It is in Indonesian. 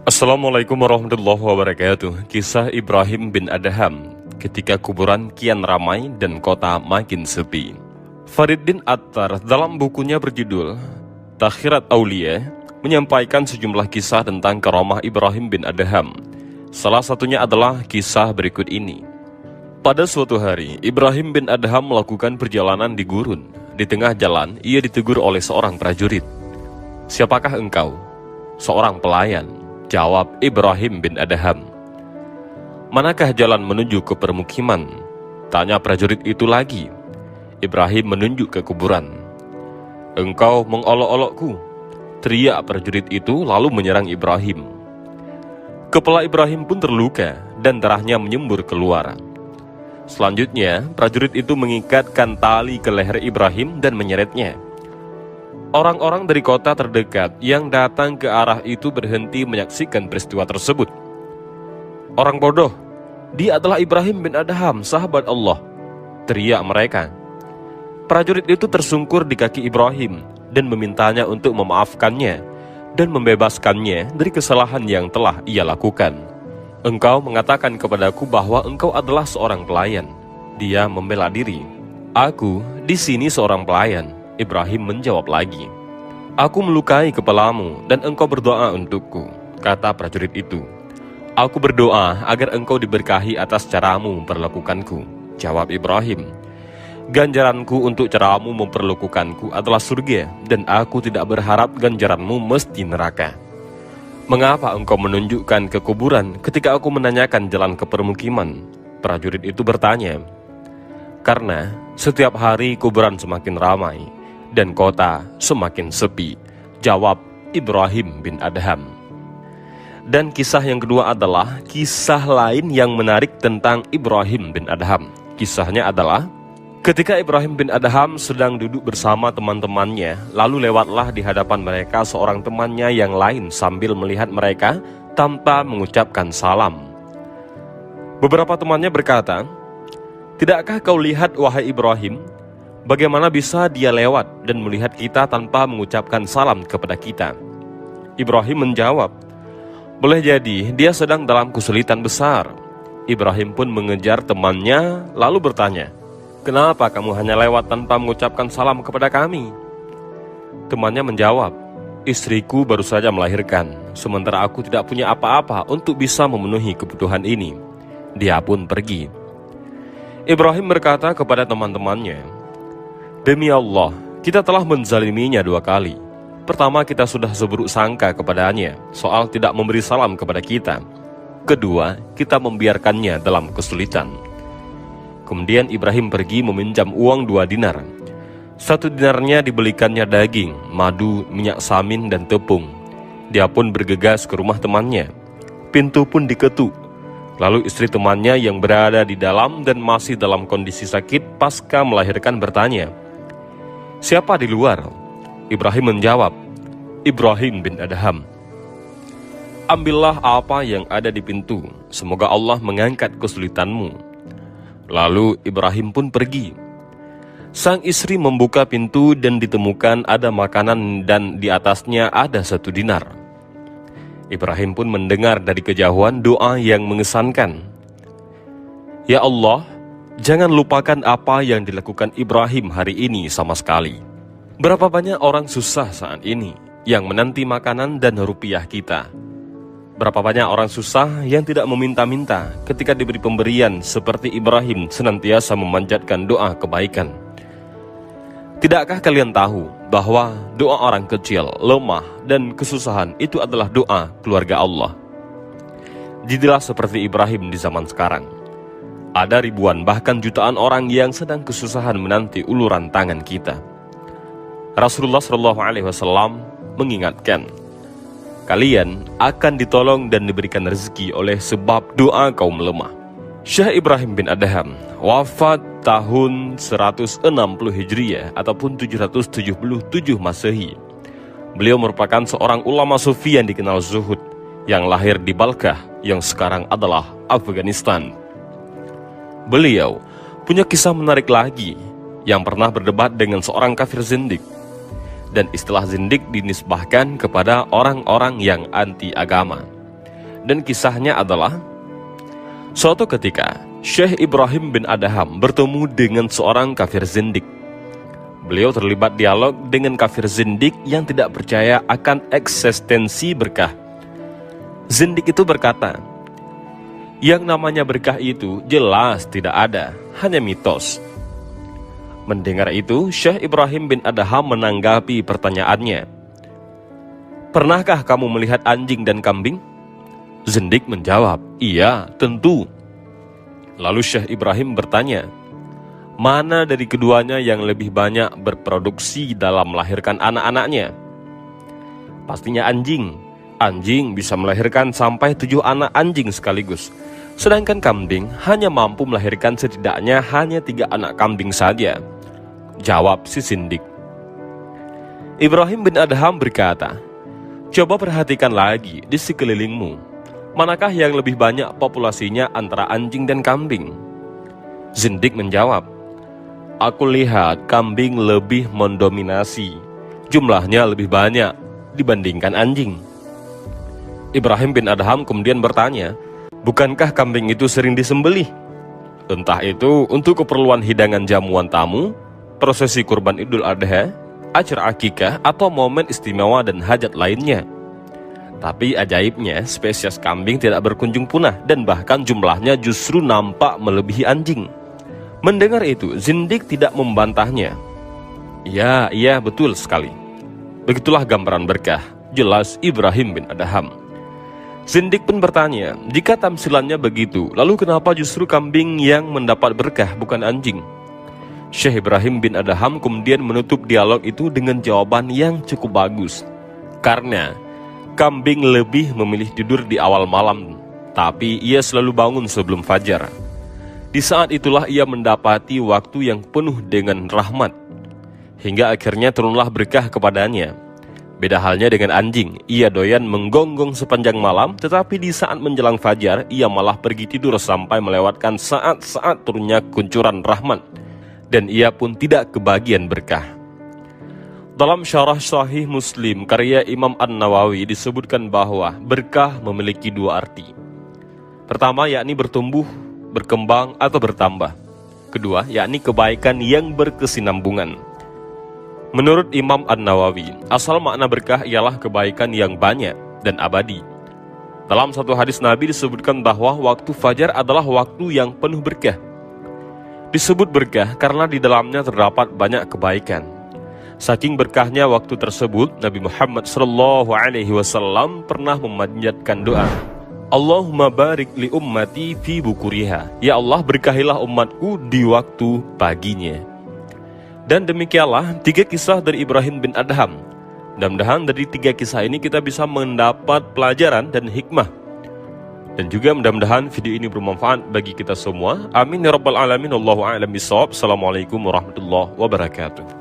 Assalamualaikum warahmatullahi wabarakatuh. Kisah Ibrahim bin Adham ketika kuburan kian ramai dan kota makin sepi. Fariddin Attar dalam bukunya berjudul Takhirat Aulia menyampaikan sejumlah kisah tentang karamah Ibrahim bin Adham. Salah satunya adalah kisah berikut ini. Pada suatu hari, Ibrahim bin Adham melakukan perjalanan di gurun. Di tengah jalan, ia ditegur oleh seorang prajurit. "Siapakah engkau?" "Seorang pelayan," jawab Ibrahim bin Adham. "Manakah jalan menuju ke permukiman?" tanya prajurit itu lagi. Ibrahim menunjuk ke kuburan. "Engkau mengolok-olokku," teriak prajurit itu lalu menyerang Ibrahim. Kepala Ibrahim pun terluka dan darahnya menyembur keluar. Selanjutnya, prajurit itu mengikatkan tali ke leher Ibrahim dan menyeretnya. Orang-orang dari kota terdekat yang datang ke arah itu berhenti menyaksikan peristiwa tersebut. "Orang bodoh, dia adalah Ibrahim bin Adham, sahabat Allah," teriak mereka. Prajurit itu tersungkur di kaki Ibrahim dan memintanya untuk memaafkannya dan membebaskannya dari kesalahan yang telah ia lakukan. "Engkau mengatakan kepadaku bahwa engkau adalah seorang pelayan." Dia membela diri. "Aku di sini seorang pelayan," Ibrahim menjawab lagi. "Aku melukai kepalamu dan engkau berdoa untukku," kata prajurit itu. "Aku berdoa agar engkau diberkahi atas caramu memperlakukanku," jawab Ibrahim. "Ganjaranku untuk caramu memperlakukanku adalah surga, dan aku tidak berharap ganjaranmu mesti neraka." "Mengapa engkau menunjukkan ke kuburan ketika aku menanyakan jalan ke permukiman?" prajurit itu bertanya. "Karena setiap hari kuburan semakin ramai dan kota semakin sepi," jawab Ibrahim bin Adham. Dan kisah yang kedua adalah kisah lain yang menarik tentang Ibrahim bin Adham. Kisahnya adalah ketika Ibrahim bin Adham sedang duduk bersama teman-temannya, lalu lewatlah di hadapan mereka seorang temannya yang lain sambil melihat mereka tanpa mengucapkan salam. Beberapa temannya berkata, "Tidakkah kau lihat, wahai Ibrahim, bagaimana bisa dia lewat dan melihat kita tanpa mengucapkan salam kepada kita?" Ibrahim menjawab, "Boleh jadi dia sedang dalam kesulitan besar." Ibrahim pun mengejar temannya lalu bertanya, "Kenapa kamu hanya lewat tanpa mengucapkan salam kepada kami?" Temannya menjawab, "Istriku baru saja melahirkan, sementara aku tidak punya apa-apa untuk bisa memenuhi kebutuhan ini." Dia pun pergi. Ibrahim berkata kepada teman-temannya, "Demi Allah, kita telah menzaliminya 2 kali. Pertama, kita sudah seburuk sangka kepadanya soal tidak memberi salam kepada kita. Kedua, kita membiarkannya dalam kesulitan." Kemudian Ibrahim pergi meminjam uang 2 dinar. 1 dinarnya dibelikannya daging, madu, minyak samin, dan tepung. Dia pun bergegas ke rumah temannya. Pintu pun diketuk. Lalu istri temannya yang berada di dalam dan masih dalam kondisi sakit pasca melahirkan bertanya, "Siapa di luar?" Ibrahim menjawab, "Ibrahim bin Adham." "Ambillah apa yang ada di pintu, semoga Allah mengangkat kesulitanmu." Lalu Ibrahim pun pergi. Sang istri membuka pintu dan ditemukan ada makanan dan di atasnya ada 1 dinar. Ibrahim pun mendengar dari kejauhan doa yang mengesankan. "Ya Allah, jangan lupakan apa yang dilakukan Ibrahim hari ini sama sekali." Berapa banyak orang susah saat ini yang menanti makanan dan rupiah kita. Berapa banyak orang susah yang tidak meminta-minta ketika diberi pemberian seperti Ibrahim senantiasa memanjatkan doa kebaikan. Tidakkah kalian tahu bahwa doa orang kecil, lemah, dan kesusahan itu adalah doa keluarga Allah? Jadilah seperti Ibrahim di zaman sekarang. Ada ribuan bahkan jutaan orang yang sedang kesusahan menanti uluran tangan kita. Rasulullah SAW mengingatkan, kalian akan ditolong dan diberikan rezeki oleh sebab doa kaum lemah. Syekh Ibrahim bin Adham wafat tahun 160 Hijriah ataupun 777 Masehi. Beliau merupakan seorang ulama sufi yang dikenal zuhud, yang lahir di Balkah yang sekarang adalah Afghanistan. Beliau punya kisah menarik lagi yang pernah berdebat dengan seorang kafir zindik. Dan istilah zindik dinisbahkan kepada orang-orang yang anti agama. Dan kisahnya adalah, suatu ketika Syekh Ibrahim bin Adham bertemu dengan seorang kafir zindik. Beliau terlibat dialog dengan kafir zindik yang tidak percaya akan eksistensi berkah. Zindik itu berkata, yang namanya berkah itu jelas tidak ada, hanya mitos. Mendengar itu, Syekh Ibrahim bin Adham menanggapi pertanyaannya. Pernahkah kamu melihat anjing dan kambing? Zindik menjawab, iya, tentu. Lalu Syekh Ibrahim bertanya, mana dari keduanya yang lebih banyak berproduksi dalam melahirkan anak-anaknya? Pastinya anjing. Anjing bisa melahirkan sampai 7 anak anjing sekaligus. Sedangkan kambing hanya mampu melahirkan setidaknya hanya 3 anak kambing saja. Jawab si zindik. Ibrahim bin Adham berkata, coba perhatikan lagi di sekelilingmu. Manakah yang lebih banyak populasinya antara anjing dan kambing? Zindik menjawab, aku lihat kambing lebih mendominasi. Jumlahnya lebih banyak dibandingkan anjing. Ibrahim bin Adham kemudian bertanya, bukankah kambing itu sering disembelih? Entah itu untuk keperluan hidangan jamuan tamu, prosesi kurban Idul Adha, acara akikah, atau momen istimewa dan hajat lainnya. Tapi ajaibnya, spesies kambing tidak berkunjung punah dan bahkan jumlahnya justru nampak melebihi anjing. Mendengar itu, zindik tidak membantahnya. Iya, betul sekali. Begitulah gambaran berkah, jelas Ibrahim bin Adham. Zindik pun bertanya, jika tamsilannya begitu, lalu kenapa justru kambing yang mendapat berkah bukan anjing? Syekh Ibrahim bin Adham kemudian menutup dialog itu dengan jawaban yang cukup bagus. Karena kambing lebih memilih tidur di awal malam, tapi ia selalu bangun sebelum fajar. Di saat itulah ia mendapati waktu yang penuh dengan rahmat, hingga akhirnya turunlah berkah kepadanya. Beda halnya dengan anjing, ia doyan menggonggong sepanjang malam, tetapi di saat menjelang fajar, ia malah pergi tidur sampai melewatkan saat-saat turunnya kuncuran rahmat, dan ia pun tidak kebagian berkah. Dalam syarah Sahih Muslim karya Imam An-Nawawi disebutkan bahwa berkah memiliki 2 arti. Pertama yakni bertumbuh, berkembang atau bertambah. Kedua yakni kebaikan yang berkesinambungan. Menurut Imam An-Nawawi, asal makna berkah ialah kebaikan yang banyak dan abadi. Dalam satu hadis Nabi disebutkan bahwa waktu fajar adalah waktu yang penuh berkah. Disebut berkah karena di dalamnya terdapat banyak kebaikan. Saking berkahnya waktu tersebut, Nabi Muhammad SAW pernah memanjatkan doa, Allahumma barik li ummati fi bukuriha. Ya Allah, berkahilah umatku di waktu paginya. Dan demikianlah 3 kisah dari Ibrahim bin Adham. Mudah-mudahan dari 3 kisah ini kita bisa mendapat pelajaran dan hikmah. Dan juga mudah-mudahan video ini bermanfaat bagi kita semua. Amin ya rabbal alamin. Allahu a'lam bishawab. Assalamualaikum warahmatullahi wabarakatuh.